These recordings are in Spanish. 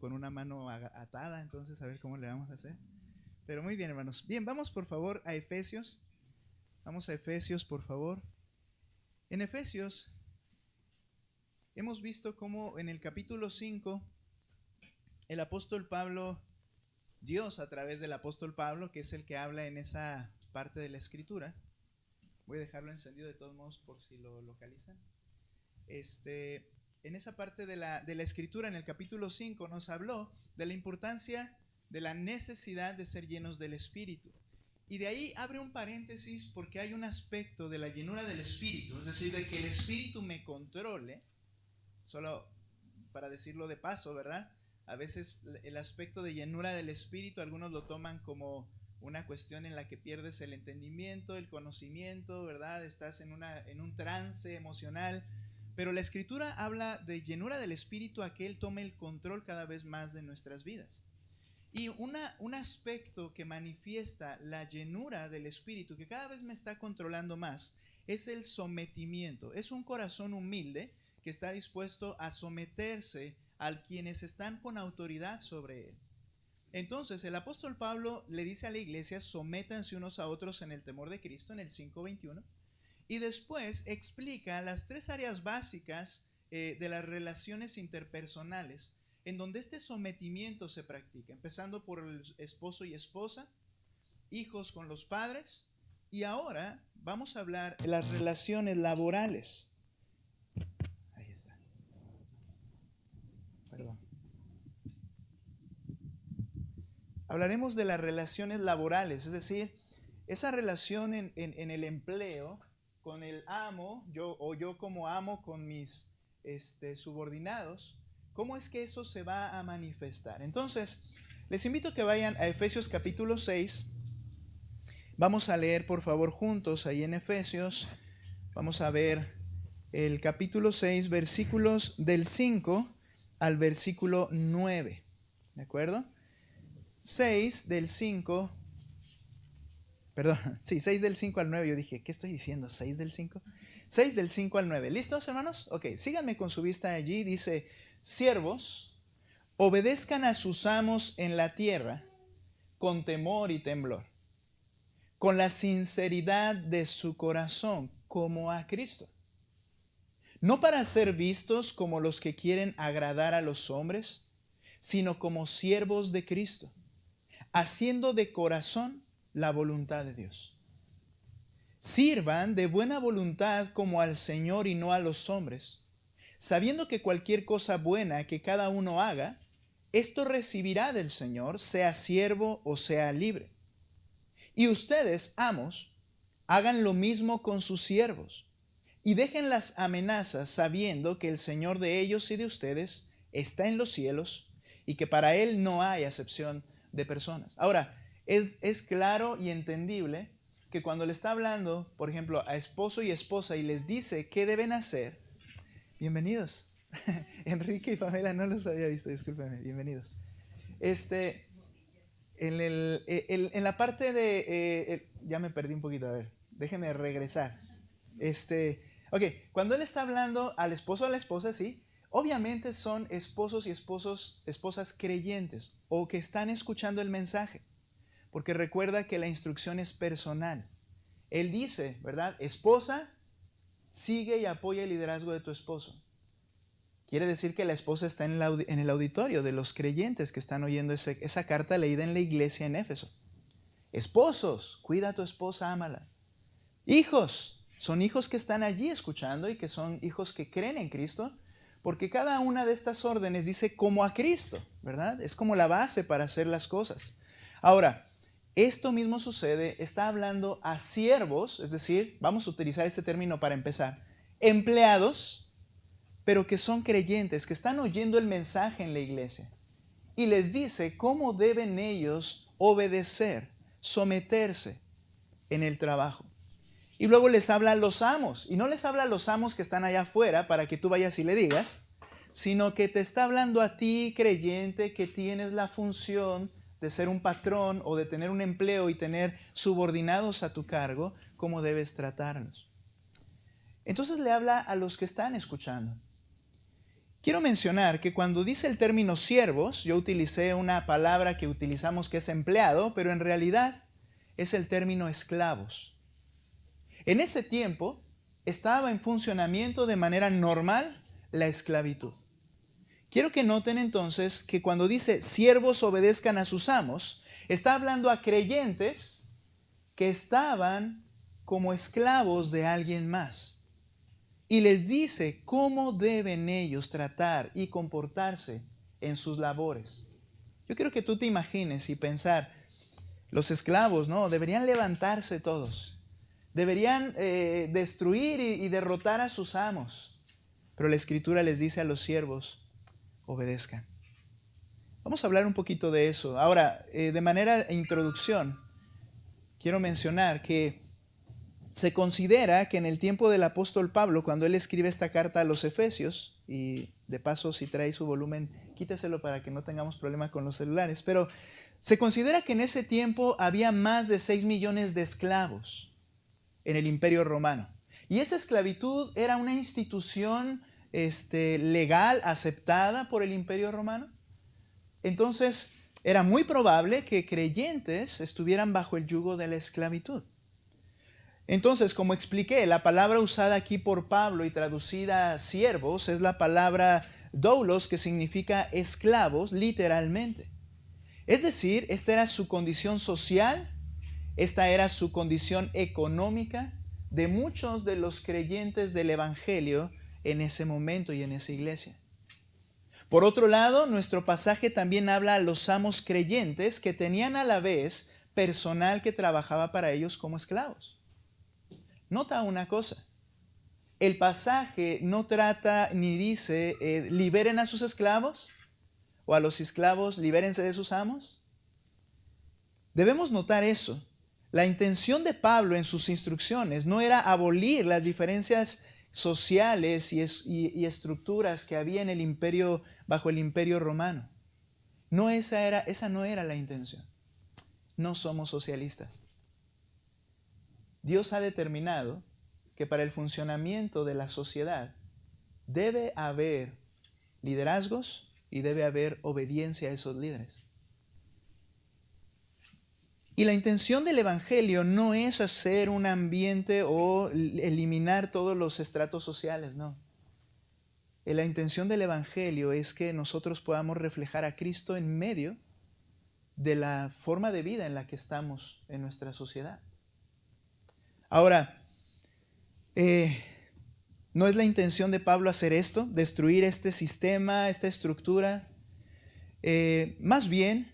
con una mano atada, entonces a ver cómo le vamos a hacer. Pero muy bien, hermanos. Bien, vamos por favor a Efesios. Vamos a Efesios, por favor. En Efesios hemos visto cómo en el capítulo 5 el apóstol Pablo, Dios a través del apóstol Pablo, que es el que habla en esa parte de la escritura. Voy a dejarlo encendido de todos modos por si lo localizan. En esa parte de la escritura, en el capítulo 5, nos habló de la importancia de la necesidad de ser llenos del Espíritu. Y de ahí abre un paréntesis porque hay un aspecto de la llenura del Espíritu, es decir, de que el Espíritu me controle, solo para decirlo de paso, ¿verdad? A veces el aspecto de llenura del Espíritu, algunos lo toman como una cuestión en la que pierdes el entendimiento, el conocimiento, ¿verdad? Estás en un trance emocional. Pero la Escritura habla de llenura del Espíritu, a que Él tome el control cada vez más de nuestras vidas. Y un aspecto que manifiesta la llenura del Espíritu, que cada vez me está controlando más, es el sometimiento. Es un corazón humilde que está dispuesto a someterse a quienes están con autoridad sobre él. Entonces el apóstol Pablo le dice a la iglesia: sométanse unos a otros en el temor de Cristo, en el 5:21. Y después explica las tres áreas básicas de las relaciones interpersonales en donde este sometimiento se practica, empezando por el esposo y esposa, hijos con los padres, y ahora vamos a hablar de las relaciones laborales. Ahí está. Perdón. Hablaremos de las relaciones laborales, es decir, esa relación en el empleo con el amo, yo como amo con mis subordinados. ¿Cómo es que eso se va a manifestar? Entonces, les invito a que vayan a Efesios capítulo 6. Vamos a leer, por favor, juntos ahí en Efesios. Vamos a ver el capítulo 6, versículos del 5 al versículo 9. ¿De acuerdo? 6 del 5. Perdón, sí, 6 del 5 al 9. Yo dije, ¿qué estoy diciendo? ¿6 del 5? 6 del 5 al 9. ¿Listos, hermanos? Ok, síganme con su vista allí. Dice: siervos, obedezcan a sus amos en la tierra con temor y temblor, con la sinceridad de su corazón, como a Cristo. No para ser vistos como los que quieren agradar a los hombres, sino como siervos de Cristo, haciendo de corazón la voluntad de Dios. Sirvan de buena voluntad como al Señor y no a los hombres, sabiendo que cualquier cosa buena que cada uno haga, esto recibirá del Señor, sea siervo o sea libre. Y ustedes, amos, hagan lo mismo con sus siervos, y dejen las amenazas, sabiendo que el Señor de ellos y de ustedes está en los cielos, y que para Él no hay acepción de personas. Ahora, es claro y entendible que cuando le está hablando, por ejemplo, a esposo y esposa y les dice qué deben hacer. Bienvenidos. Enrique y Pamela, no los había visto, discúlpenme, bienvenidos. En la parte de... ya me perdí un poquito, a ver, déjenme regresar. Ok, cuando él está hablando al esposo o a la esposa, sí, obviamente son esposos y esposas creyentes o que están escuchando el mensaje, porque recuerda que la instrucción es personal. Él dice, ¿verdad? Esposa, sigue y apoya el liderazgo de tu esposo. Quiere decir que la esposa está en el auditorio de los creyentes que están oyendo esa carta leída en la iglesia en Éfeso. Esposos, cuida a tu esposa, ámala. Hijos, son hijos que están allí escuchando y que son hijos que creen en Cristo, porque cada una de estas órdenes dice como a Cristo, ¿verdad? Es como la base para hacer las cosas. Ahora, esto mismo sucede, está hablando a siervos, es decir, vamos a utilizar este término para empezar, empleados, pero que son creyentes, que están oyendo el mensaje en la iglesia. Y les dice cómo deben ellos obedecer, someterse en el trabajo. Y luego les habla a los amos. Y no les habla a los amos que están allá afuera para que tú vayas y le digas, sino que te está hablando a ti, creyente, que tienes la función de ser un patrón o de tener un empleo y tener subordinados a tu cargo, cómo debes tratarlos. Entonces le habla a los que están escuchando. Quiero mencionar que cuando dice el término siervos, yo utilicé una palabra que utilizamos que es empleado, pero en realidad es el término esclavos. En ese tiempo estaba en funcionamiento de manera normal la esclavitud. Quiero que noten entonces que cuando dice siervos obedezcan a sus amos, está hablando a creyentes que estaban como esclavos de alguien más. Y les dice cómo deben ellos tratar y comportarse en sus labores. Yo quiero que tú te imagines y pensar, los esclavos, ¿no? Deberían levantarse todos. Deberían destruir y derrotar a sus amos. Pero la Escritura les dice a los siervos, obedezcan. Vamos a hablar un poquito de eso. Ahora, de manera de introducción, quiero mencionar que se considera que en el tiempo del apóstol Pablo, cuando él escribe esta carta a los Efesios, y de paso si trae su volumen, quíteselo para que no tengamos problemas con los celulares, pero se considera que en ese tiempo había más de 6 millones de esclavos en el Imperio Romano. Y esa esclavitud era una institución legal aceptada por el Imperio Romano. Entonces, era muy probable que creyentes estuvieran bajo el yugo de la esclavitud. Entonces, como expliqué, la palabra usada aquí por Pablo y traducida a siervos es la palabra doulos, que significa esclavos, literalmente. Es decir, esta era su condición social, esta era su condición económica de muchos de los creyentes del Evangelio en ese momento y en esa iglesia. Por otro lado, nuestro pasaje también habla a los amos creyentes que tenían a la vez personal que trabajaba para ellos como esclavos. Nota una cosa, el pasaje no trata ni dice liberen a sus esclavos o a los esclavos libérense de sus amos. Debemos notar eso. La intención de Pablo en sus instrucciones no era abolir las diferencias sociales y estructuras que había en el imperio, bajo el Imperio Romano. Esa no era la intención. No somos socialistas. Dios ha determinado que para el funcionamiento de la sociedad debe haber liderazgos y debe haber obediencia a esos líderes. Y la intención del Evangelio no es hacer un ambiente o eliminar todos los estratos sociales, no. La intención del Evangelio es que nosotros podamos reflejar a Cristo en medio de la forma de vida en la que estamos en nuestra sociedad. Ahora, no es la intención de Pablo hacer esto, destruir este sistema, esta estructura. Más bien,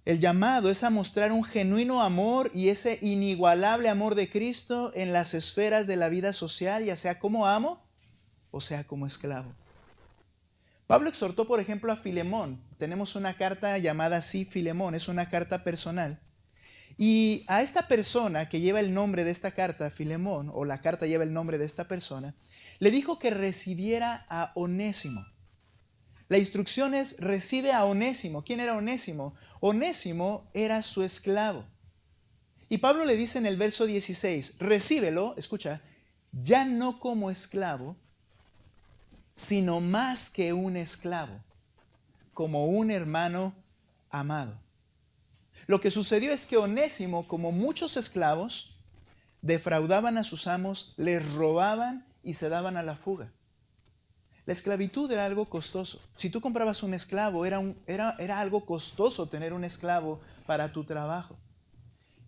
el llamado es a mostrar un genuino amor y ese inigualable amor de Cristo en las esferas de la vida social, ya sea como amo o sea como esclavo. Pablo exhortó, por ejemplo, a Filemón. Tenemos una carta llamada así Filemón, es una carta personal. Y a esta persona que lleva el nombre de esta carta, Filemón, o la carta lleva el nombre de esta persona, le dijo que recibiera a Onésimo. La instrucción es, recibe a Onésimo. ¿Quién era Onésimo? Onésimo era su esclavo. Y Pablo le dice en el verso 16, recíbelo, escucha, ya no como esclavo, sino más que un esclavo, como un hermano amado. Lo que sucedió es que Onésimo, como muchos esclavos, defraudaban a sus amos, les robaban y se daban a la fuga. La esclavitud era algo costoso. Si tú comprabas un esclavo, era algo costoso tener un esclavo para tu trabajo.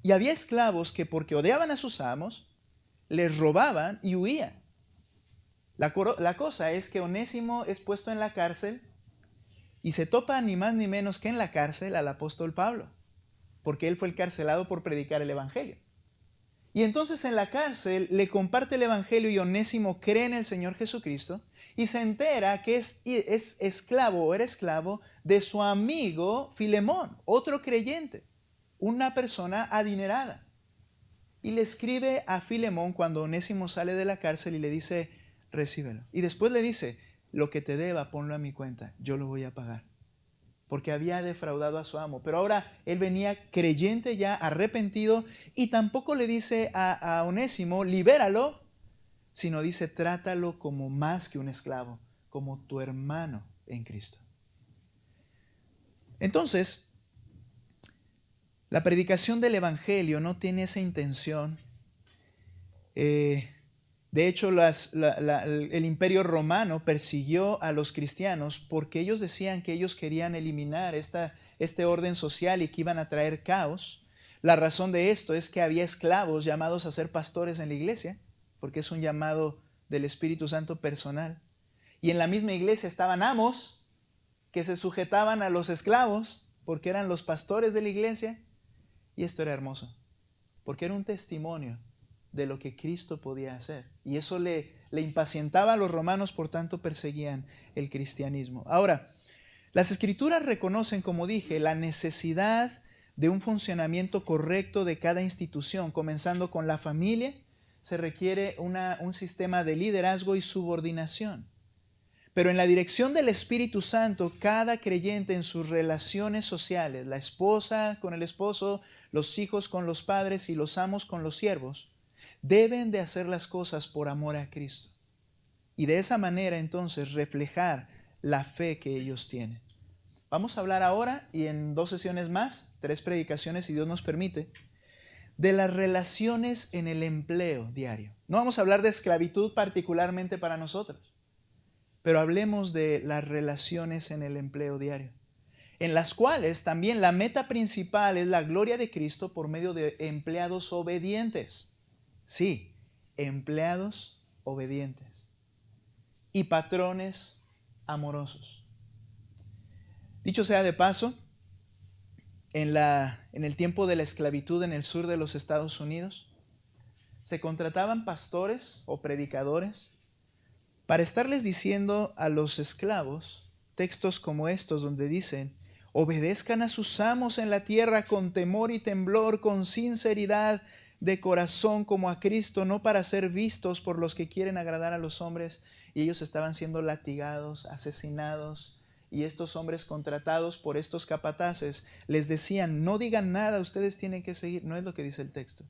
Y había esclavos que porque odiaban a sus amos, les robaban y huían. La cosa es que Onésimo es puesto en la cárcel y se topa ni más ni menos que en la cárcel al apóstol Pablo, porque él fue encarcelado por predicar el Evangelio. Y entonces en la cárcel le comparte el Evangelio y Onésimo cree en el Señor Jesucristo y se entera que es esclavo o era esclavo de su amigo Filemón, otro creyente, una persona adinerada. Y le escribe a Filemón cuando Onésimo sale de la cárcel y le dice, recíbelo. Y después le dice, lo que te deba, ponlo a mi cuenta, yo lo voy a pagar. Porque había defraudado a su amo. Pero ahora él venía creyente ya, arrepentido, y tampoco le dice a Onésimo, libéralo, sino dice, trátalo como más que un esclavo, como tu hermano en Cristo. Entonces, la predicación del Evangelio no tiene esa intención. De hecho, el Imperio Romano persiguió a los cristianos porque ellos decían que ellos querían eliminar este orden social y que iban a traer caos. La razón de esto es que había esclavos llamados a ser pastores en la iglesia, porque es un llamado del Espíritu Santo personal. Y en la misma iglesia estaban amos que se sujetaban a los esclavos porque eran los pastores de la iglesia. Y esto era hermoso, porque era un testimonio de lo que Cristo podía hacer. Y eso le impacientaba a los romanos, por tanto perseguían el cristianismo. Ahora, las Escrituras reconocen, como dije, la necesidad de un funcionamiento correcto de cada institución, comenzando con la familia. Se requiere un sistema de liderazgo y subordinación. Pero en la dirección del Espíritu Santo, cada creyente en sus relaciones sociales, la esposa con el esposo, los hijos con los padres y los amos con los siervos, deben de hacer las cosas por amor a Cristo. Y de esa manera entonces reflejar la fe que ellos tienen. Vamos a hablar ahora y en 2 sesiones más, 3 predicaciones si Dios nos permite, de las relaciones en el empleo diario. No vamos a hablar de esclavitud particularmente para nosotros, pero hablemos de las relaciones en el empleo diario, en las cuales también la meta principal es la gloria de Cristo por medio de empleados obedientes. Sí, empleados obedientes y patrones amorosos. Dicho sea de paso, en el tiempo de la esclavitud en el sur de los Estados Unidos, se contrataban pastores o predicadores para estarles diciendo a los esclavos textos como estos donde dicen: obedezcan a sus amos en la tierra con temor y temblor, con sinceridad de corazón como a Cristo, no para ser vistos por los que quieren agradar a los hombres. Y ellos estaban siendo latigados, asesinados. Y estos hombres contratados por estos capataces les decían: no digan nada, ustedes tienen que seguir. No es lo que dice el texto.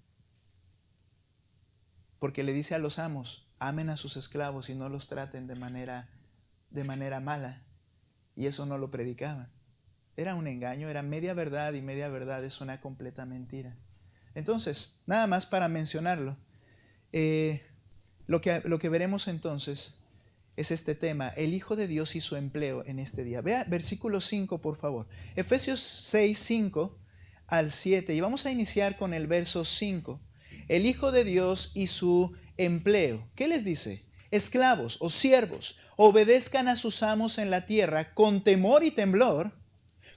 Porque le dice a los amos: amen a sus esclavos y no los traten de manera mala. Y eso no lo predicaban. Era un engaño, era media verdad, y media verdad es una completa mentira. Entonces, nada más para mencionarlo, lo que veremos entonces es este tema, el Hijo de Dios y su empleo en este día. Vea versículo 5, por favor. Efesios 6, 5 al 7. Y vamos a iniciar con el verso 5. El Hijo de Dios y su empleo. ¿Qué les dice? Esclavos o siervos, obedezcan a sus amos en la tierra con temor y temblor,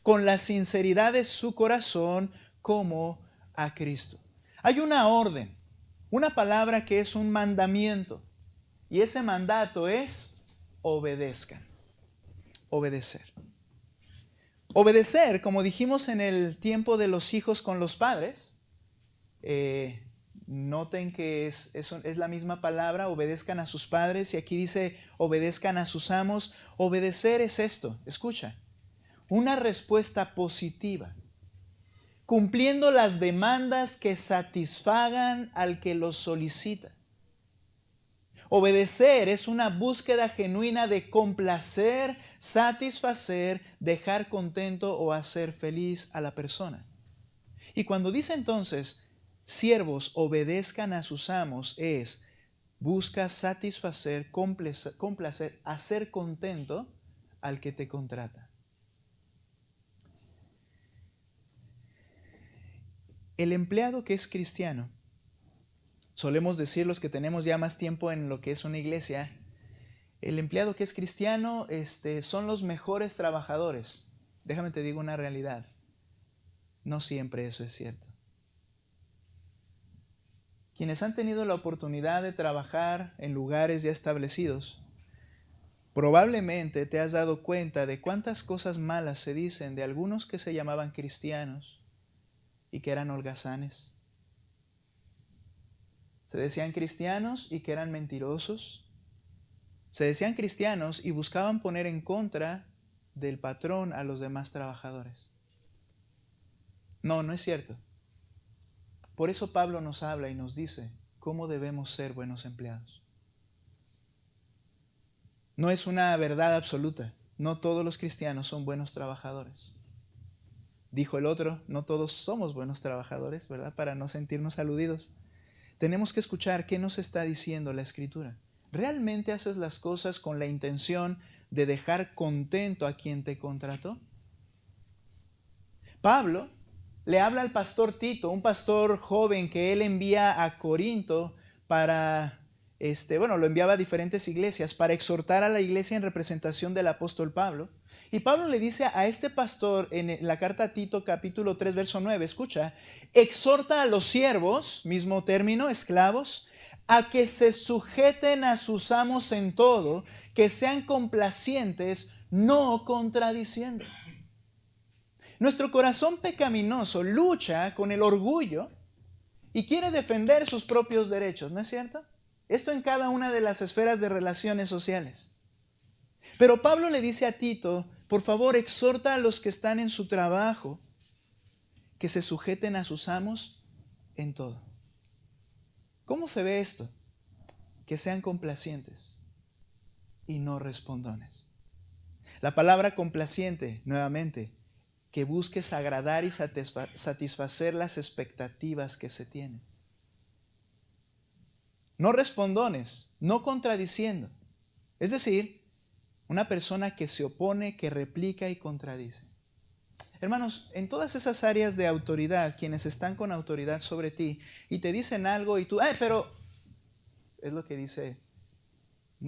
con la sinceridad de su corazón como a Cristo. Hay una orden, una palabra que es un mandamiento. Y ese mandato es: obedezcan. Obedecer. Obedecer, como dijimos en el tiempo de los hijos con los padres, noten que es la misma palabra, obedezcan a sus padres, y aquí dice obedezcan a sus amos. Obedecer es esto, escucha, una respuesta positiva, cumpliendo las demandas que satisfagan al que los solicita. Obedecer es una búsqueda genuina de complacer, satisfacer, dejar contento o hacer feliz a la persona. Y cuando dice entonces, siervos, obedezcan a sus amos, busca satisfacer, complacer, hacer contento al que te contrata. El empleado que es cristiano, solemos decir los que tenemos ya más tiempo en lo que es una iglesia, el empleado que es cristiano son los mejores trabajadores. Déjame te digo una realidad, no siempre eso es cierto. Quienes han tenido la oportunidad de trabajar en lugares ya establecidos, probablemente te has dado cuenta de cuántas cosas malas se dicen de algunos que se llamaban cristianos y que eran holgazanes. Se decían cristianos y que eran mentirosos. Se decían cristianos y buscaban poner en contra del patrón a los demás trabajadores. No, no es cierto. Por eso Pablo nos habla y nos dice cómo debemos ser buenos empleados. No es una verdad absoluta. No todos los cristianos son buenos trabajadores. Dijo el otro, no todos somos buenos trabajadores, ¿verdad? Para no sentirnos aludidos. Tenemos que escuchar qué nos está diciendo la Escritura. ¿Realmente haces las cosas con la intención de dejar contento a quien te contrató? Pablo le habla al pastor Tito, un pastor joven que él envía a Corinto para, lo enviaba a diferentes iglesias para exhortar a la iglesia en representación del apóstol Pablo. Y Pablo le dice a este pastor en la carta a Tito capítulo 3 verso 9, escucha, exhorta a los siervos, mismo término, esclavos, a que se sujeten a sus amos en todo, que sean complacientes, no contradiciendo. Nuestro corazón pecaminoso lucha con el orgullo y quiere defender sus propios derechos, ¿no es cierto? Esto en cada una de las esferas de relaciones sociales. Pero Pablo le dice a Tito, por favor, exhorta a los que están en su trabajo que se sujeten a sus amos en todo. ¿Cómo se ve esto? Que sean complacientes y no respondones. La palabra complaciente, nuevamente, que busques agradar y satisfacer las expectativas que se tienen. No respondones, no contradiciendo. Es decir, una persona que se opone, que replica y contradice. Hermanos, en todas esas áreas de autoridad, quienes están con autoridad sobre ti y te dicen algo y tú, pero es lo que dice,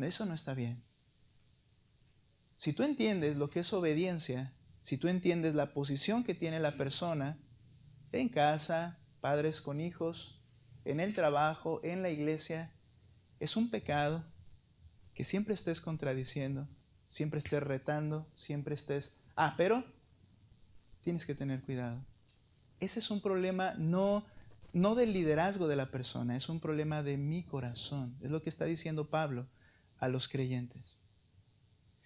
eso no está bien. Si tú entiendes lo que es obediencia, si tú entiendes la posición que tiene la persona en casa, padres con hijos, en el trabajo, en la iglesia, es un pecado que siempre estés contradiciendo, siempre estés retando, siempre estés, pero tienes que tener cuidado. Ese es un problema no del liderazgo de la persona, es un problema de mi corazón. Es lo que está diciendo Pablo a los creyentes.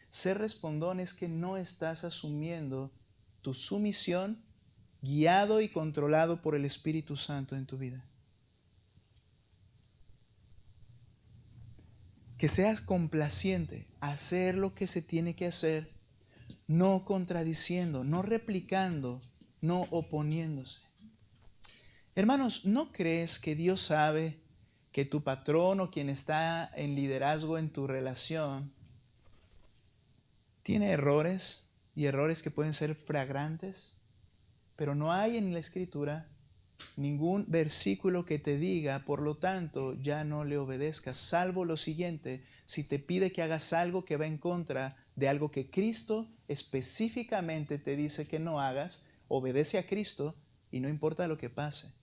Ser respondón es que no estás asumiendo tu sumisión guiado y controlado por el Espíritu Santo en tu vida. Que seas complaciente, hacer lo que se tiene que hacer, no contradiciendo, no replicando, no oponiéndose. Hermanos, ¿no crees que Dios sabe que tu patrón o quien está en liderazgo en tu relación tiene errores y errores que pueden ser flagrantes? Pero no hay en la Escritura ningún versículo que te diga, por lo tanto, ya no le obedezcas, salvo lo siguiente, si te pide que hagas algo que va en contra de algo que Cristo específicamente te dice que no hagas, obedece a Cristo y no importa lo que pase.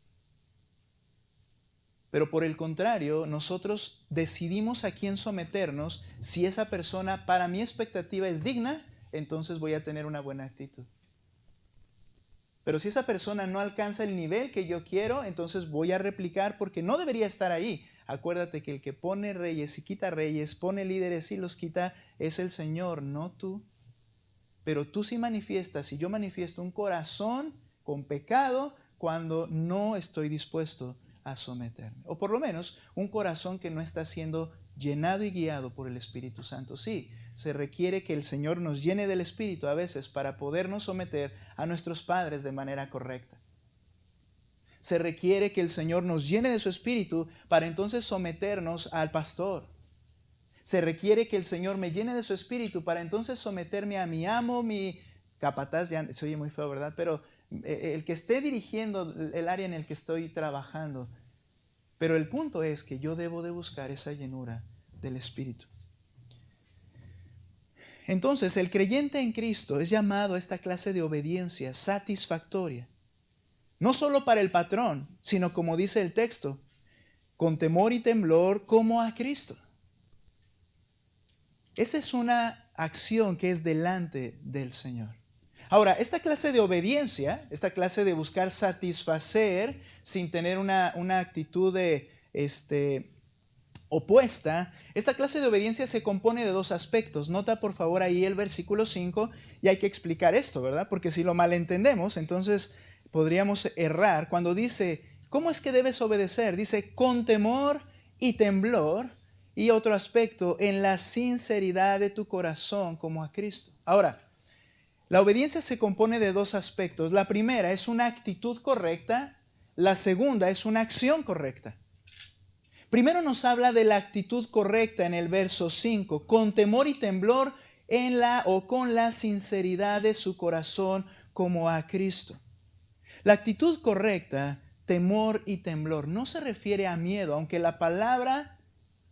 Pero por el contrario, nosotros decidimos a quién someternos. Si esa persona para mi expectativa es digna, entonces voy a tener una buena actitud. Pero si esa persona no alcanza el nivel que yo quiero, entonces voy a replicar porque no debería estar ahí. Acuérdate que el que pone reyes y quita reyes, pone líderes y los quita, es el Señor, no tú. Pero tú sí manifiestas, y yo manifiesto un corazón con pecado cuando no estoy dispuesto a someterme. O por lo menos un corazón que no está siendo llenado y guiado por el Espíritu Santo. Sí, se requiere que el Señor nos llene del Espíritu a veces para podernos someter a nuestros padres de manera correcta. Se requiere que el Señor nos llene de su Espíritu para entonces someternos al pastor. Se requiere que el Señor me llene de su Espíritu para entonces someterme a mi amo, mi capataz, ya se oye muy feo, ¿verdad? Pero el que esté dirigiendo el área en el que estoy trabajando. Pero el punto es que yo debo de buscar esa llenura del Espíritu. Entonces, el creyente en Cristo es llamado a esta clase de obediencia satisfactoria. No solo para el patrón, sino como dice el texto, con temor y temblor como a Cristo. Esa es una acción que es delante del Señor. Ahora, esta clase de obediencia, esta clase de buscar satisfacer sin tener una actitud opuesta, esta clase de obediencia se compone de dos aspectos. Nota por favor ahí el versículo 5 y hay que explicar esto, ¿verdad? Porque si lo malentendemos, entonces podríamos errar. Cuando dice, ¿cómo es que debes obedecer? Dice, con temor y temblor. Y otro aspecto, en la sinceridad de tu corazón como a Cristo. Ahora, la obediencia se compone de dos aspectos. La primera es una actitud correcta, la segunda es una acción correcta. Primero nos habla de la actitud correcta en el verso 5, con temor y temblor en la o con la sinceridad de su corazón como a Cristo. La actitud correcta, temor y temblor, no se refiere a miedo, aunque la palabra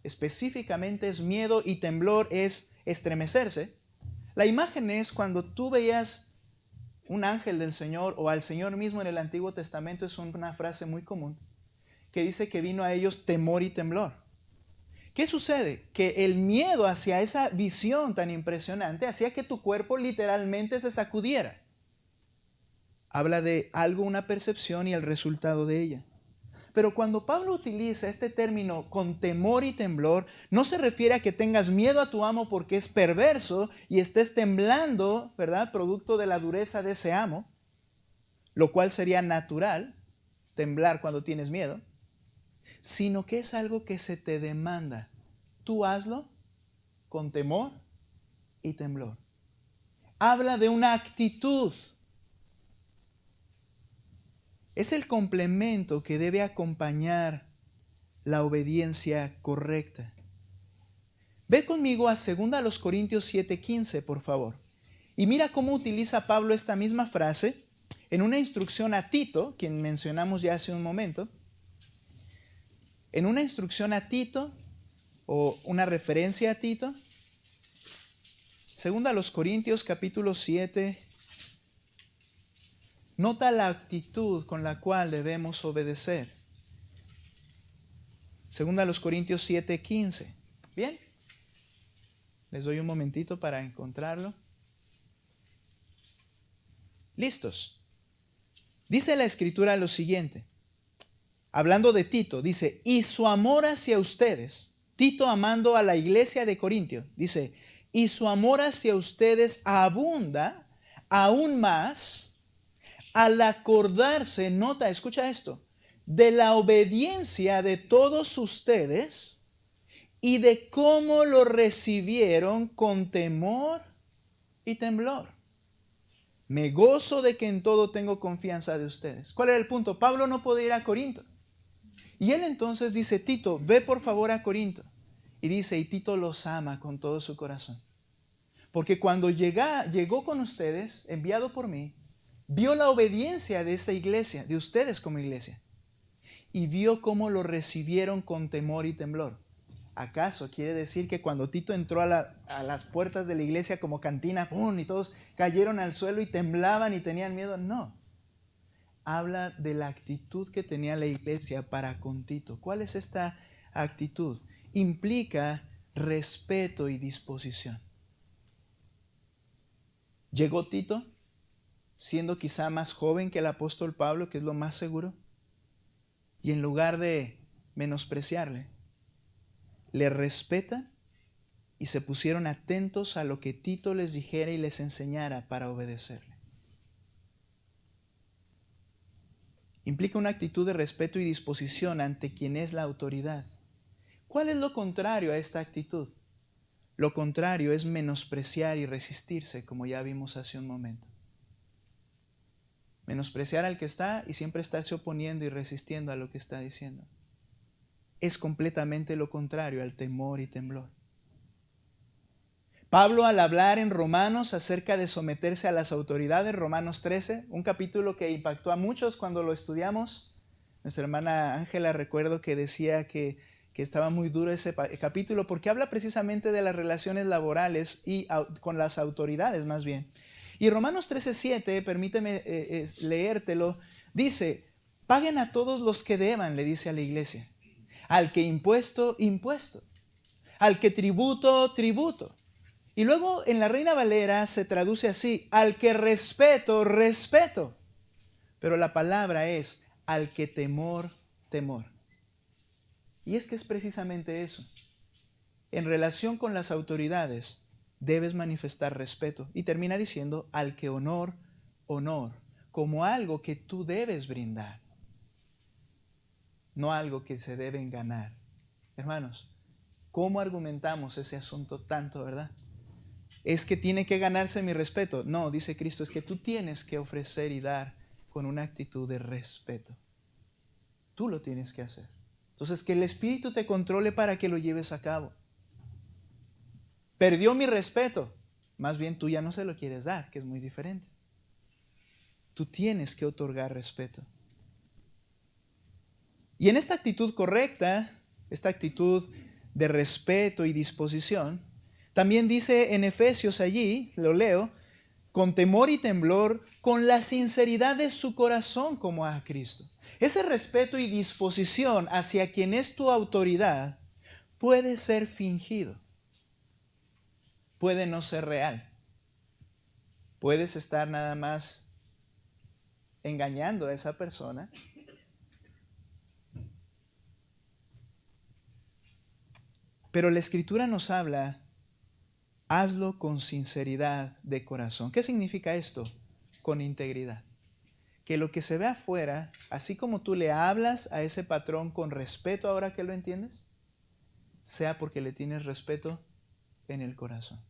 específicamente es miedo y temblor es estremecerse. La imagen es cuando tú veías un ángel del Señor o al Señor mismo en el Antiguo Testamento, es una frase muy común, que dice que vino a ellos temor y temblor. ¿Qué sucede? Que el miedo hacia esa visión tan impresionante hacía que tu cuerpo literalmente se sacudiera. Habla de algo, una percepción y el resultado de ella. Pero cuando Pablo utiliza este término con temor y temblor, no se refiere a que tengas miedo a tu amo porque es perverso y estés temblando, ¿verdad? Producto de la dureza de ese amo, lo cual sería natural, temblar cuando tienes miedo, sino que es algo que se te demanda. Tú hazlo con temor y temblor. Habla de una actitud. Es el complemento que debe acompañar la obediencia correcta. Ve conmigo a 2 Corintios 7:15, por favor. Y mira cómo utiliza Pablo esta misma frase en una instrucción a Tito, quien mencionamos ya hace un momento. En una instrucción a Tito, o una referencia a Tito. 2 Corintios capítulo 7. Nota la actitud con la cual debemos obedecer. 2 Corintios 7:15. Bien, les doy un momentito para encontrarlo. ¿Listos? Dice la Escritura lo siguiente, hablando de Tito, dice, y su amor hacia ustedes, Tito amando a la iglesia de Corintio, dice, y su amor hacia ustedes abunda aún más al acordarse, nota, escucha esto, de la obediencia de todos ustedes y de cómo lo recibieron con temor y temblor. Me gozo de que en todo tengo confianza de ustedes. ¿Cuál era el punto? Pablo no podía ir a Corinto. Y él entonces dice, Tito, ve por favor a Corinto. Y dice, y Tito los ama con todo su corazón. Porque cuando llegó con ustedes, enviado por mí, vio la obediencia de esta iglesia, de ustedes como iglesia. Y vio cómo lo recibieron con temor y temblor. ¿Acaso quiere decir que cuando Tito entró a las puertas de la iglesia como cantina, ¡pum!, y todos cayeron al suelo y temblaban y tenían miedo? No. Habla de la actitud que tenía la iglesia para con Tito. ¿Cuál es esta actitud? Implica respeto y disposición. Llegó Tito, siendo quizá más joven que el apóstol Pablo, que es lo más seguro, y en lugar de menospreciarle, le respetan y se pusieron atentos a lo que Tito les dijera y les enseñara para obedecerle. Implica una actitud de respeto y disposición ante quien es la autoridad. ¿Cuál es lo contrario a esta actitud? Lo contrario es menospreciar y resistirse, como ya vimos hace un momento. Menospreciar al que está y siempre estarse oponiendo y resistiendo a lo que está diciendo. Es completamente lo contrario al temor y temblor. Pablo, al hablar en Romanos acerca de someterse a las autoridades, Romanos 13, un capítulo que impactó a muchos cuando lo estudiamos. Nuestra hermana Ángela, recuerdo que decía que estaba muy duro ese capítulo porque habla precisamente de las relaciones laborales y con las autoridades más bien. Y Romanos 13:7, permíteme leértelo, dice, paguen a todos los que deban, le dice a la iglesia. Al que impuesto, impuesto. Al que tributo, tributo. Y luego en la Reina Valera se traduce así, al que respeto, respeto. Pero la palabra es, al que temor, temor. Y es que es precisamente eso. En relación con las autoridades, debes manifestar respeto. Y termina diciendo, al que honor, honor. Como algo que tú debes brindar. No algo que se deben ganar. Hermanos, ¿Cómo argumentamos ese asunto tanto, verdad? Es que tiene que ganarse mi respeto. No, dice Cristo, es que tú tienes que ofrecer y dar con una actitud de respeto. Tú lo tienes que hacer. Entonces, que el Espíritu te controle para que lo lleves a cabo. Perdió mi respeto. Más bien tú ya no se lo quieres dar, que es muy diferente. Tú tienes que otorgar respeto. Y en esta actitud correcta, esta actitud de respeto y disposición, también dice en Efesios allí, lo leo, con temor y temblor, con la sinceridad de su corazón como a Cristo. Ese respeto y disposición hacia quien es tu autoridad puede ser fingido, puede no ser real. Puedes estar nada más engañando a esa persona. Pero la Escritura nos habla, hazlo con sinceridad de corazón. ¿Qué significa esto? Con integridad. Que lo que se ve afuera, así como tú le hablas a ese patrón con respeto ahora que lo entiendes, sea porque le tienes respeto en el corazón.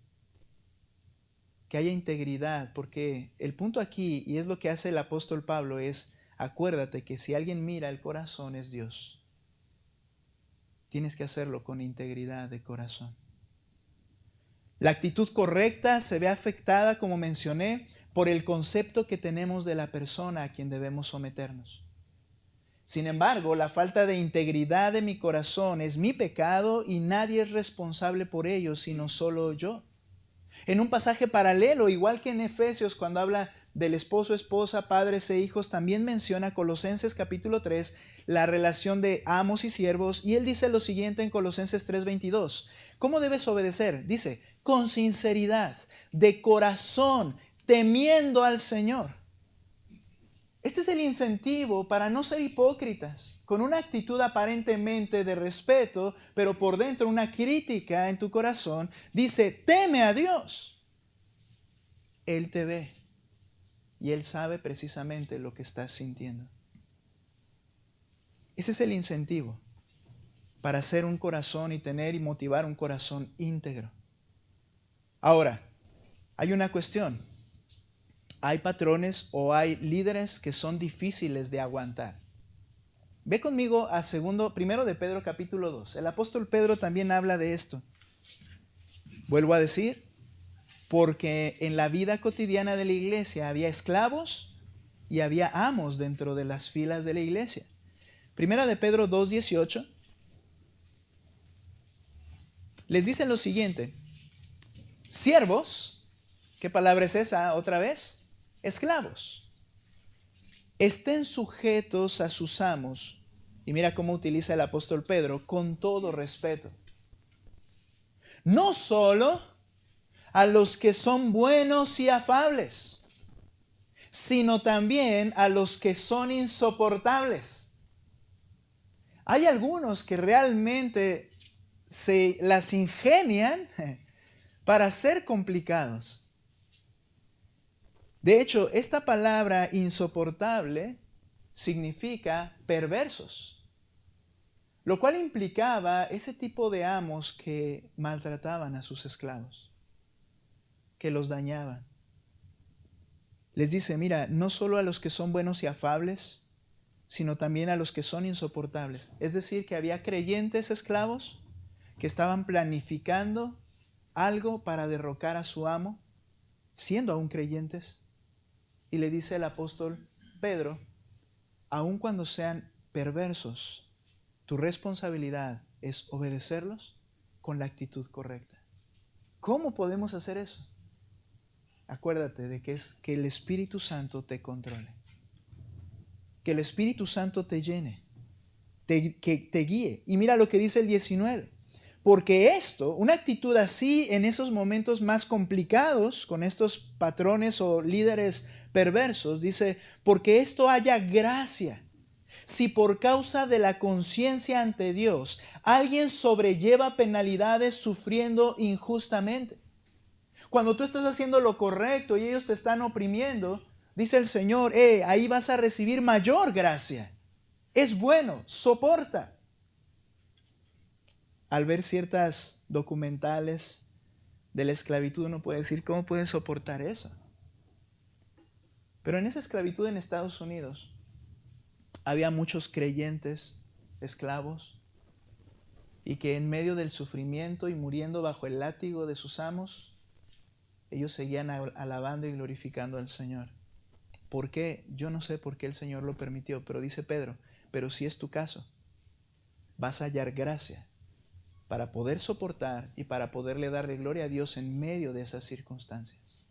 Que haya integridad, porque el punto aquí, y es lo que hace el apóstol Pablo, es acuérdate que si alguien mira el corazón es Dios. Tienes que hacerlo con integridad de corazón. La actitud correcta se ve afectada, como mencioné, por el concepto que tenemos de la persona a quien debemos someternos. Sin embargo, la falta de integridad de mi corazón es mi pecado y nadie es responsable por ello, sino solo yo. En un pasaje paralelo, igual que en Efesios, cuando habla del esposo, esposa, padres e hijos, también menciona Colosenses capítulo 3, la relación de amos y siervos, y él dice lo siguiente en Colosenses 3:22. ¿Cómo debes obedecer? Dice, con sinceridad, de corazón, temiendo al Señor. Este es el incentivo para no ser hipócritas, con una actitud aparentemente de respeto, pero por dentro una crítica en tu corazón. Dice, teme a Dios. Él te ve y Él sabe precisamente lo que estás sintiendo. Ese es el incentivo para hacer un corazón y tener y motivar un corazón íntegro. Ahora, hay una cuestión. Hay patrones o hay líderes que son difíciles de aguantar. Ve conmigo a primero de Pedro capítulo 2. El apóstol Pedro también habla de esto. Vuelvo a decir, porque en la vida cotidiana de la iglesia había esclavos y había amos dentro de las filas de la iglesia. Primera de Pedro 2:18 les dice lo siguiente: siervos, ¿qué palabra es esa otra vez? Esclavos, estén sujetos a sus amos, y mira cómo utiliza el apóstol Pedro, con todo respeto. No solo a los que son buenos y afables, sino también a los que son insoportables. Hay algunos que realmente se las ingenian para ser complicados. De hecho, esta palabra insoportable significa perversos, lo cual implicaba ese tipo de amos que maltrataban a sus esclavos, que los dañaban. Les dice, mira, no solo a los que son buenos y afables, sino también a los que son insoportables. Es decir, que había creyentes esclavos que estaban planificando algo para derrocar a su amo, siendo aún creyentes. Y le dice el apóstol Pedro, aun cuando sean perversos, tu responsabilidad es obedecerlos con la actitud correcta. ¿Cómo podemos hacer eso? Acuérdate de que es que el Espíritu Santo te controle, que el Espíritu Santo te llene, que te guíe. Y mira lo que dice el 19. Porque esto, una actitud así en esos momentos más complicados, con estos patrones o líderes perversos, dice, porque esto haya gracia. Si por causa de la conciencia ante Dios alguien sobrelleva penalidades sufriendo injustamente. Cuando tú estás haciendo lo correcto y ellos te están oprimiendo, dice el Señor, ahí vas a recibir mayor gracia. Es bueno, soporta. al ver ciertas documentales de la esclavitud, uno puede decir, ¿cómo pueden soportar eso? Pero en esa esclavitud en Estados Unidos había muchos creyentes esclavos y que en medio del sufrimiento y muriendo bajo el látigo de sus amos, ellos seguían alabando y glorificando al Señor. ¿Por qué? Yo no sé por qué el Señor lo permitió, pero dice Pedro, pero si es tu caso, vas a hallar gracia para poder soportar y para poderle darle gloria a Dios en medio de esas circunstancias.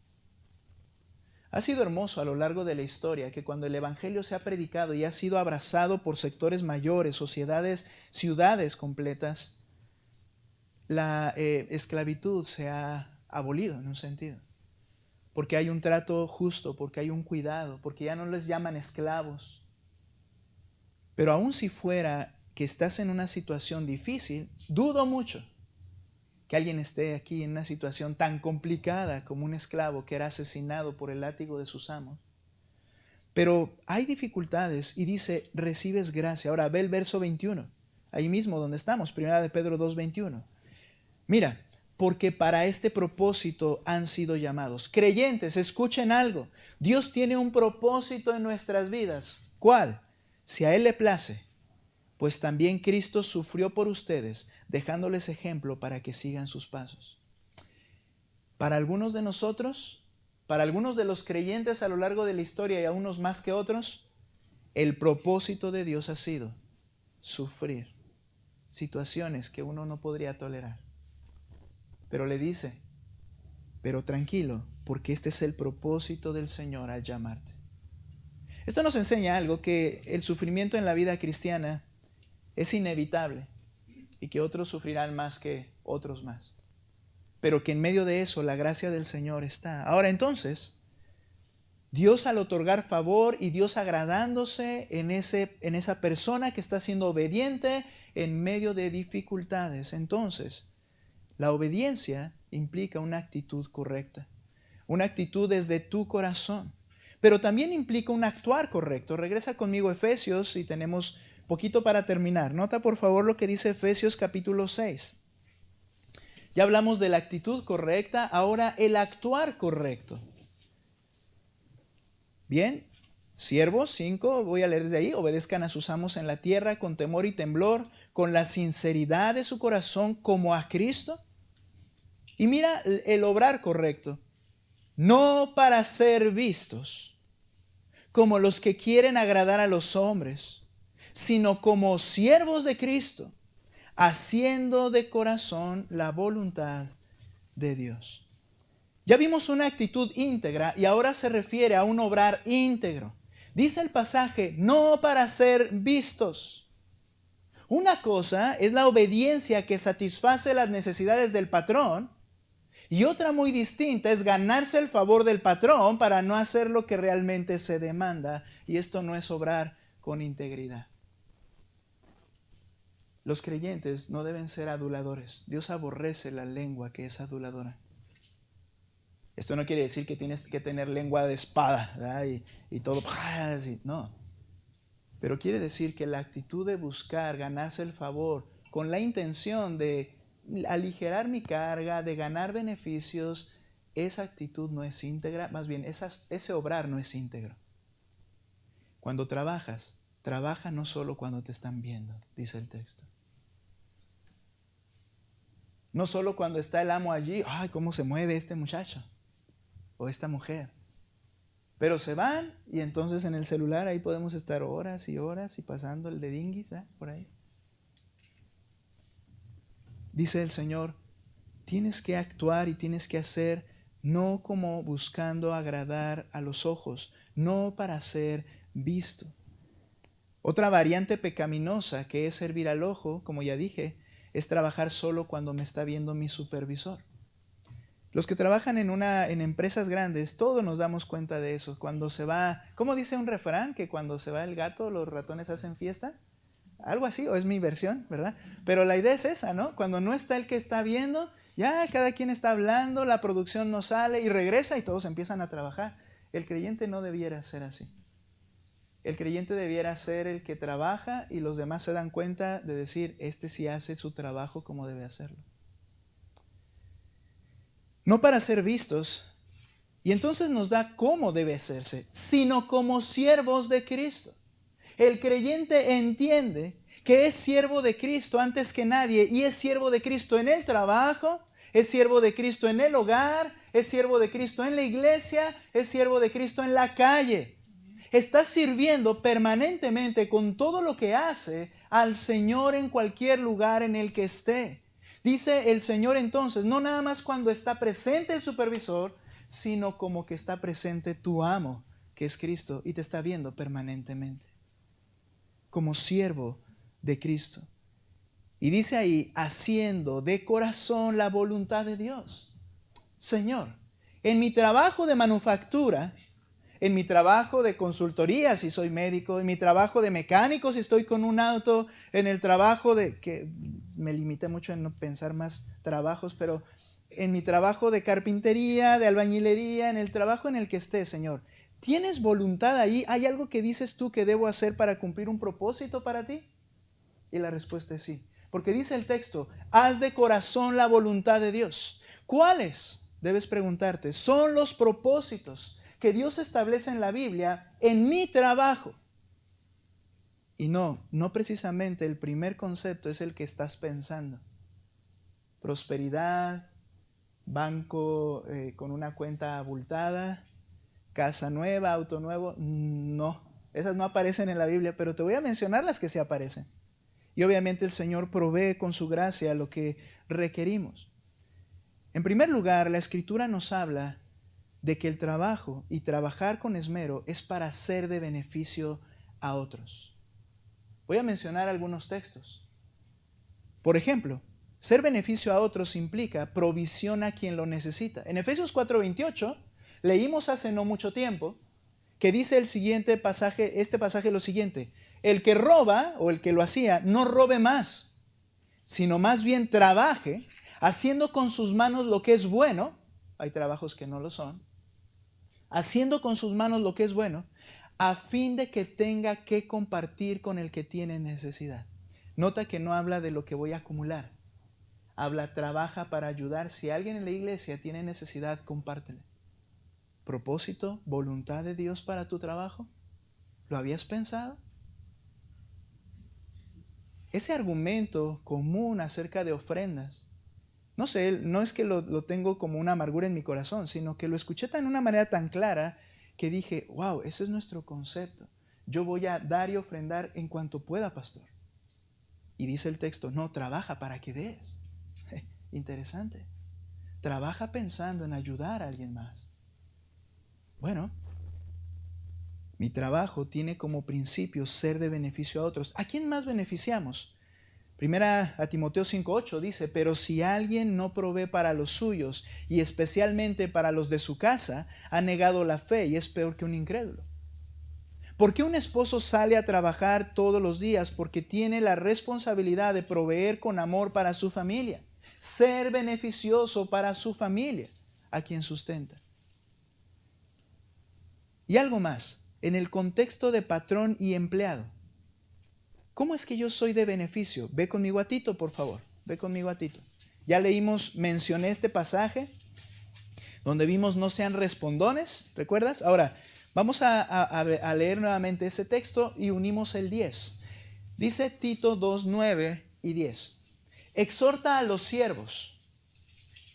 Ha sido hermoso a lo largo de la historia que cuando el Evangelio se ha predicado y ha sido abrazado por sectores mayores, sociedades, ciudades completas, la esclavitud se ha abolido en un sentido. Porque hay un trato justo, porque hay un cuidado, porque ya no les llaman esclavos. Pero aun si fuera que estás en una situación difícil, dudo mucho que alguien esté aquí en una situación tan complicada como un esclavo que era asesinado por el látigo de sus amos. Pero hay dificultades y dice, recibes gracia. Ahora ve el verso 21, ahí mismo donde estamos, 1 de Pedro 2:21. Mira, porque para este propósito han sido llamados. Creyentes, escuchen algo. Dios tiene un propósito en nuestras vidas. ¿Cuál? Si a Él le place, pues también Cristo sufrió por ustedes, dejándoles ejemplo para que sigan sus pasos. Para algunos de nosotros, para algunos de los creyentes a lo largo de la historia y a unos más que otros, el propósito de Dios ha sido sufrir situaciones que uno no podría tolerar. Pero le dice, pero tranquilo, porque este es el propósito del Señor al llamarte. Esto nos enseña algo, que el sufrimiento en la vida cristiana es inevitable y que otros sufrirán más que otros más. Pero que en medio de eso la gracia del Señor está. Ahora entonces, Dios al otorgar favor y Dios agradándose en esa persona que está siendo obediente en medio de dificultades, entonces la obediencia implica una actitud correcta, una actitud desde tu corazón, pero también implica un actuar correcto. Regresa conmigo a Efesios y tenemos poquito para terminar. Nota por favor lo que dice Efesios capítulo 6. Ya hablamos de la actitud correcta, ahora el actuar correcto. Bien, siervos 5, voy a leer desde ahí, obedezcan a sus amos en la tierra con temor y temblor, con la sinceridad de su corazón como a Cristo. Y mira el obrar correcto, no para ser vistos como los que quieren agradar a los hombres, sino como siervos de Cristo, haciendo de corazón la voluntad de Dios. Ya vimos una actitud íntegra y ahora se refiere a un obrar íntegro. Dice el pasaje, no para ser vistos. Una cosa es la obediencia que satisface las necesidades del patrón, y otra muy distinta es ganarse el favor del patrón para no hacer lo que realmente se demanda. Y esto no es obrar con integridad. Los creyentes no deben ser aduladores. Dios aborrece la lengua que es aduladora. Esto no quiere decir que tienes que tener lengua de espada, ¿verdad? Y todo, no. Pero quiere decir que la actitud de buscar ganarse el favor con la intención de aligerar mi carga, de ganar beneficios, esa actitud no es íntegra, más bien ese obrar no es íntegro. Cuando trabajas, trabaja no solo cuando te están viendo, dice el texto. No solo cuando está el amo allí, ¡ay, cómo se mueve este muchacho o esta mujer! Pero se van y entonces en el celular ahí podemos estar horas y horas y pasando el dedinguis, ¿verdad? Por ahí. Dice el Señor, tienes que actuar y tienes que hacer no como buscando agradar a los ojos, no para ser visto. Otra variante pecaminosa que es servir al ojo, como ya dije, es trabajar solo cuando me está viendo mi supervisor. Los que trabajan en empresas grandes, todos nos damos cuenta de eso. Cuando se va, ¿cómo dice un refrán? Que cuando se va el gato, los ratones hacen fiesta. Algo así, o es mi versión, ¿verdad? Pero la idea es esa, ¿no? Cuando no está el que está viendo, ya cada quien está hablando, la producción no sale y regresa y todos empiezan a trabajar. El creyente no debiera ser así. El creyente debiera ser el que trabaja y los demás se dan cuenta de decir, este sí hace su trabajo como debe hacerlo. No para ser vistos, y entonces nos da cómo debe hacerse, sino como siervos de Cristo. El creyente entiende que es siervo de Cristo antes que nadie, y es siervo de Cristo en el trabajo, es siervo de Cristo en el hogar, es siervo de Cristo en la iglesia, es siervo de Cristo en la calle. Está sirviendo permanentemente con todo lo que hace al Señor en cualquier lugar en el que esté. Dice el Señor entonces, no nada más cuando está presente el supervisor, sino como que está presente tu amo, que es Cristo, y te está viendo permanentemente. Como siervo de Cristo. Y dice ahí, haciendo de corazón la voluntad de Dios. Señor, en mi trabajo de manufactura, en mi trabajo de consultoría si soy médico, en mi trabajo de mecánico si estoy con un auto, en el trabajo de, que me limité mucho en no pensar más trabajos, pero en mi trabajo de carpintería, de albañilería, en el trabajo en el que esté, Señor, ¿tienes voluntad ahí? ¿Hay algo que dices tú que debo hacer para cumplir un propósito para ti? Y la respuesta es sí, porque dice el texto, haz de corazón la voluntad de Dios. ¿Cuáles? Debes preguntarte, son los propósitos que Dios establece en la Biblia en mi trabajo. Y no precisamente el primer concepto es el que estás pensando. Prosperidad, banco con una cuenta abultada, casa nueva, auto nuevo. No, esas no aparecen en la Biblia, pero te voy a mencionar las que sí aparecen. Y obviamente el Señor provee con su gracia lo que requerimos. En primer lugar, la Escritura nos habla de que el trabajo y trabajar con esmero es para ser de beneficio a otros. Voy a mencionar algunos textos. Por ejemplo, ser beneficio a otros implica provisión a quien lo necesita. En Efesios 4:28 leímos hace no mucho tiempo que dice el siguiente pasaje, este pasaje lo siguiente: el que roba o el que lo hacía, no robe más, sino más bien trabaje, haciendo con sus manos lo que es bueno. Hay trabajos que no lo son. Haciendo con sus manos lo que es bueno, a fin de que tenga que compartir con el que tiene necesidad. Nota que no habla de lo que voy a acumular. Habla, trabaja para ayudar. Si alguien en la iglesia tiene necesidad, compártele. ¿Propósito, voluntad de Dios para tu trabajo? ¿Lo habías pensado? Ese argumento común acerca de ofrendas, no sé, no es que lo tengo como una amargura en mi corazón, sino que lo escuché de una manera tan clara que dije, wow, ese es nuestro concepto. Yo voy a dar y ofrendar en cuanto pueda, pastor. Y dice el texto, no, trabaja para que des. Interesante. Trabaja pensando en ayudar a alguien más. Bueno, mi trabajo tiene como principio ser de beneficio a otros. ¿A quién más beneficiamos? Primera a Timoteo 5:8 dice, pero si alguien no provee para los suyos y especialmente para los de su casa, ha negado la fe y es peor que un incrédulo. ¿Por qué un esposo sale a trabajar todos los días? Porque tiene la responsabilidad de proveer con amor para su familia, ser beneficioso para su familia, a quien sustenta. Y algo más, en el contexto de patrón y empleado. ¿Cómo es que yo soy de beneficio? Ve conmigo a Tito, por favor. Ve conmigo a Tito. Ya leímos, mencioné este pasaje donde vimos no sean respondones, ¿recuerdas? Ahora, vamos a leer nuevamente ese texto y unimos el 10. Dice Tito 2:9 y 10. Exhorta a los siervos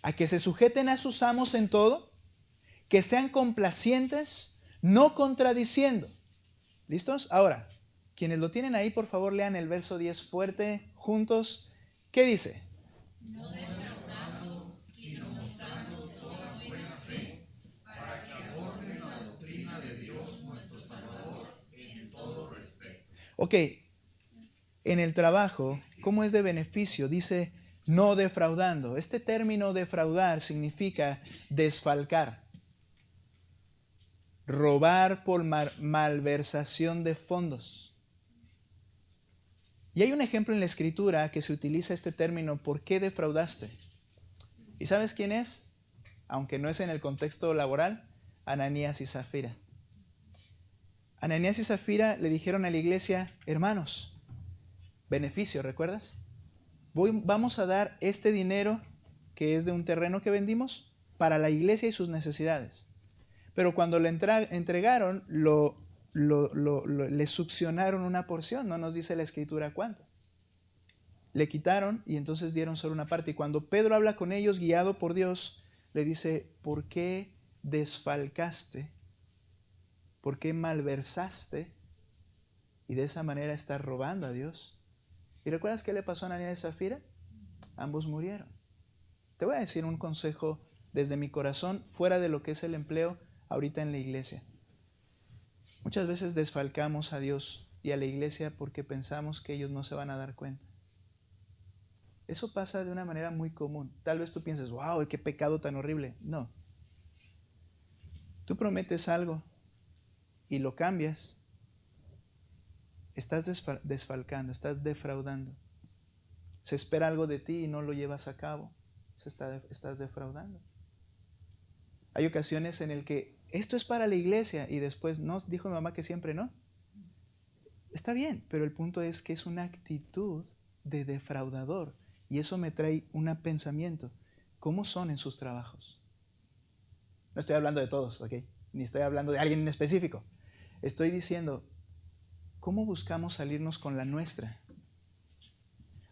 a que se sujeten a sus amos en todo, que sean complacientes, no contradiciendo. ¿Listos? Ahora, quienes lo tienen ahí, por favor, lean el verso 10 fuerte, juntos. ¿Qué dice? No defraudando, sino mostrando toda buena fe, para que adornen la doctrina de Dios nuestro Salvador en todo respeto. Ok, en el trabajo, ¿cómo es de beneficio? Dice, no defraudando. Este término defraudar significa desfalcar, robar por malversación de fondos. Y hay un ejemplo en la Escritura que se utiliza este término, ¿por qué defraudaste? ¿Y sabes quién es? Aunque no es en el contexto laboral, Ananías y Zafira. Ananías y Zafira le dijeron a la iglesia, hermanos, beneficio, ¿recuerdas? Vamos a dar este dinero que es de un terreno que vendimos para la iglesia y sus necesidades. Pero cuando le entregaron, le succionaron una porción, no nos dice la escritura cuánto. Le quitaron y entonces dieron solo una parte. Y cuando Pedro habla con ellos, guiado por Dios, le dice, ¿por qué desfalcaste? ¿Por qué malversaste? Y de esa manera estás robando a Dios. ¿Y recuerdas qué le pasó a Ananías y Zafira? Ambos murieron. Te voy a decir un consejo desde mi corazón, fuera de lo que es el empleo ahorita en la iglesia. Muchas veces desfalcamos a Dios y a la iglesia porque pensamos que ellos no se van a dar cuenta. Eso pasa de una manera muy común. Tal vez tú pienses, wow, qué pecado tan horrible. No. Tú prometes algo y lo cambias. Estás desfalcando, estás defraudando. Se espera algo de ti y no lo llevas a cabo. Estás defraudando. Hay ocasiones en el que esto es para la iglesia y después no, dijo mi mamá que siempre no. Está bien, pero el punto es que es una actitud de defraudador. Y eso me trae un pensamiento. ¿Cómo son en sus trabajos? No estoy hablando de todos, ¿ok? Ni estoy hablando de alguien en específico. Estoy diciendo, ¿cómo buscamos salirnos con la nuestra?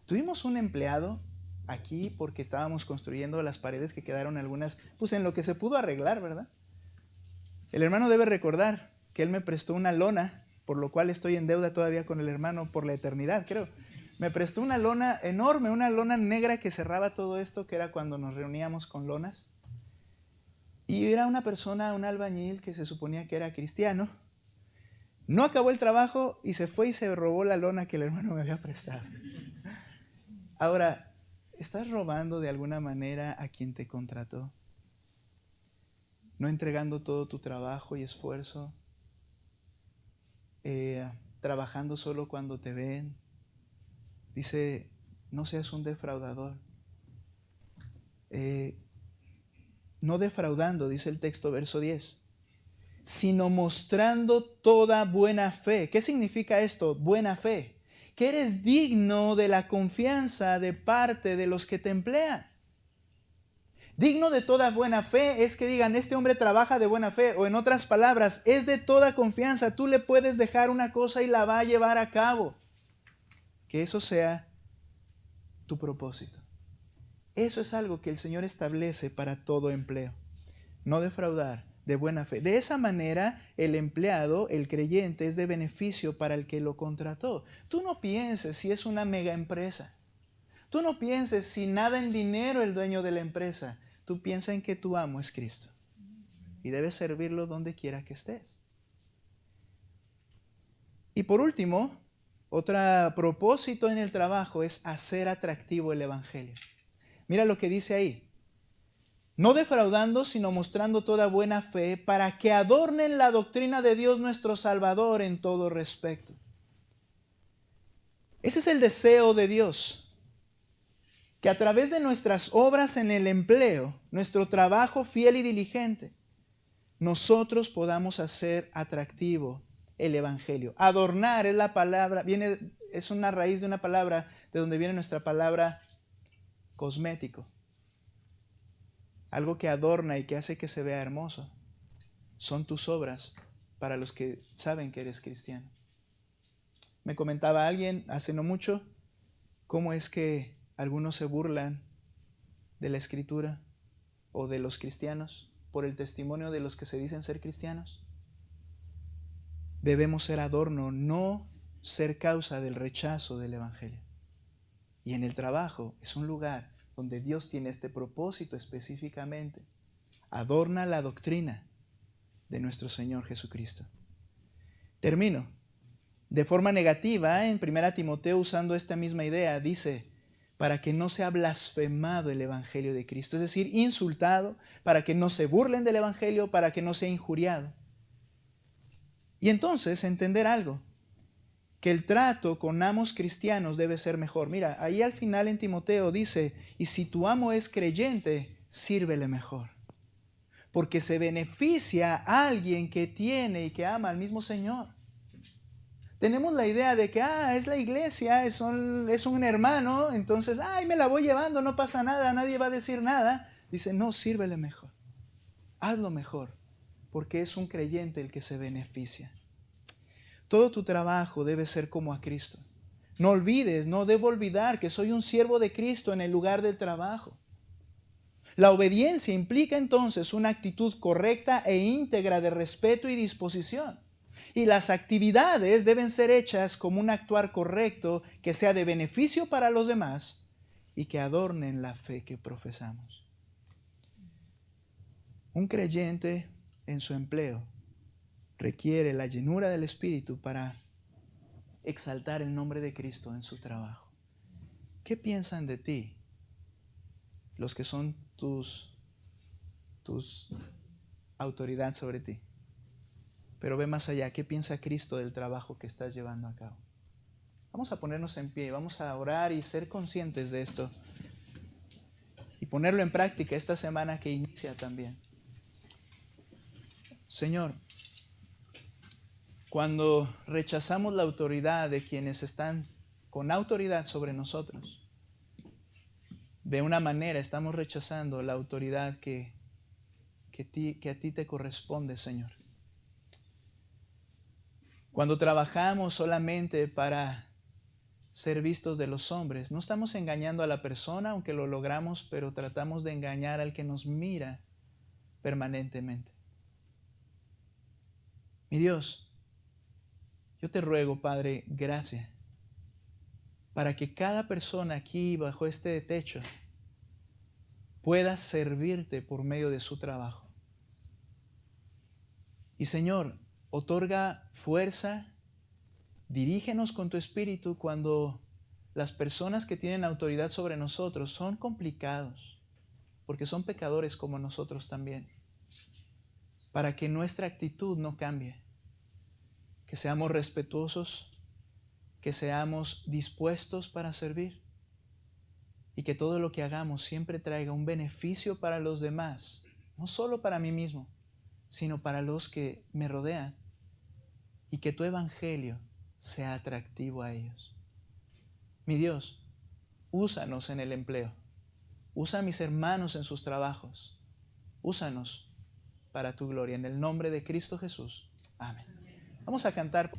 Tuvimos un empleado aquí porque estábamos construyendo las paredes que quedaron algunas, pues en lo que se pudo arreglar, ¿verdad? El hermano debe recordar que él me prestó una lona, por lo cual estoy en deuda todavía con el hermano por la eternidad, creo. Me prestó una lona enorme, una lona negra que cerraba todo esto, que era cuando nos reuníamos con lonas. Y era una persona, un albañil que se suponía que era cristiano. No acabó el trabajo y se fue y se robó la lona que el hermano me había prestado. Ahora, ¿estás robando de alguna manera a quien te contrató? ¿No entregando todo tu trabajo y esfuerzo? ¿Trabajando solo cuando te ven? Dice, no seas un defraudador. No defraudando, dice el texto, verso 10, sino mostrando toda buena fe. ¿Qué significa esto? Buena fe. Que eres digno de la confianza de parte de los que te emplean. Digno de toda buena fe es que digan, este hombre trabaja de buena fe, o en otras palabras, es de toda confianza. Tú le puedes dejar una cosa y la va a llevar a cabo. Que eso sea tu propósito. Eso es algo que el Señor establece para todo empleo. No defraudar, de buena fe. De esa manera, el empleado, el creyente, es de beneficio para el que lo contrató. Tú no pienses si es una mega empresa. Tú no pienses si nada en dinero el dueño de la empresa. Tú piensa en que tu amo es Cristo. Y debes servirlo donde quiera que estés. Y por último, otro propósito en el trabajo es hacer atractivo el evangelio. Mira lo que dice ahí. No defraudando, sino mostrando toda buena fe para que adornen la doctrina de Dios nuestro Salvador en todo respecto. Ese es el deseo de Dios. Que a través de nuestras obras en el empleo, nuestro trabajo fiel y diligente, nosotros podamos hacer atractivo el evangelio. Adornar es la palabra, es una raíz de una palabra de donde viene nuestra palabra cosmético. Algo que adorna y que hace que se vea hermoso. Son tus obras para los que saben que eres cristiano. Me comentaba alguien hace no mucho cómo es que algunos se burlan de la Escritura o de los cristianos por el testimonio de los que se dicen ser cristianos. Debemos ser adorno, no ser causa del rechazo del evangelio. Y en el trabajo es un lugar donde Dios tiene este propósito específicamente. Adorna la doctrina de nuestro Señor Jesucristo. Termino. De forma negativa, en 1 Timoteo, usando esta misma idea, dice, para que no sea blasfemado el evangelio de Cristo, es decir, insultado, para que no se burlen del evangelio, para que no sea injuriado. Y entonces entender algo, que el trato con amos cristianos debe ser mejor. Mira, ahí al final en Timoteo dice, y si tu amo es creyente, sírvele mejor. Porque se beneficia a alguien que tiene y que ama al mismo Señor. tenemos la idea de que, es la iglesia, es un hermano, entonces, me la voy llevando, no pasa nada, nadie va a decir nada. Dice, no, sírvele mejor, hazlo mejor, porque es un creyente el que se beneficia. Todo tu trabajo debe ser como a Cristo. No olvides, no debo olvidar que soy un siervo de Cristo en el lugar del trabajo. La obediencia implica entonces una actitud correcta e íntegra de respeto y disposición. Y las actividades deben ser hechas como un actuar correcto que sea de beneficio para los demás y que adornen la fe que profesamos. Un creyente en su empleo requiere la llenura del Espíritu para exaltar el nombre de Cristo en su trabajo. ¿Qué piensan de ti los que son tus autoridad sobre ti? Pero ve más allá, ¿qué piensa Cristo del trabajo que estás llevando a cabo? Vamos a ponernos en pie, vamos a orar y ser conscientes de esto y ponerlo en práctica esta semana que inicia también. Señor, cuando rechazamos la autoridad de quienes están con autoridad sobre nosotros, de una manera estamos rechazando la autoridad que a ti te corresponde, Señor. Cuando trabajamos solamente para ser vistos de los hombres, no estamos engañando a la persona, aunque lo logramos, pero tratamos de engañar al que nos mira permanentemente. Mi Dios, yo te ruego, Padre, gracia, para que cada persona aquí bajo este techo pueda servirte por medio de su trabajo. Y Señor, otorga fuerza, dirígenos con tu Espíritu cuando las personas que tienen autoridad sobre nosotros son complicados, porque son pecadores como nosotros también, para que nuestra actitud no cambie, que seamos respetuosos, que seamos dispuestos para servir y que todo lo que hagamos siempre traiga un beneficio para los demás, no solo para mí mismo, sino para los que me rodean, y que tu evangelio sea atractivo a ellos. Mi Dios, úsanos en el empleo, usa a mis hermanos en sus trabajos, úsanos para tu gloria, en el nombre de Cristo Jesús. Amén. Vamos a cantar.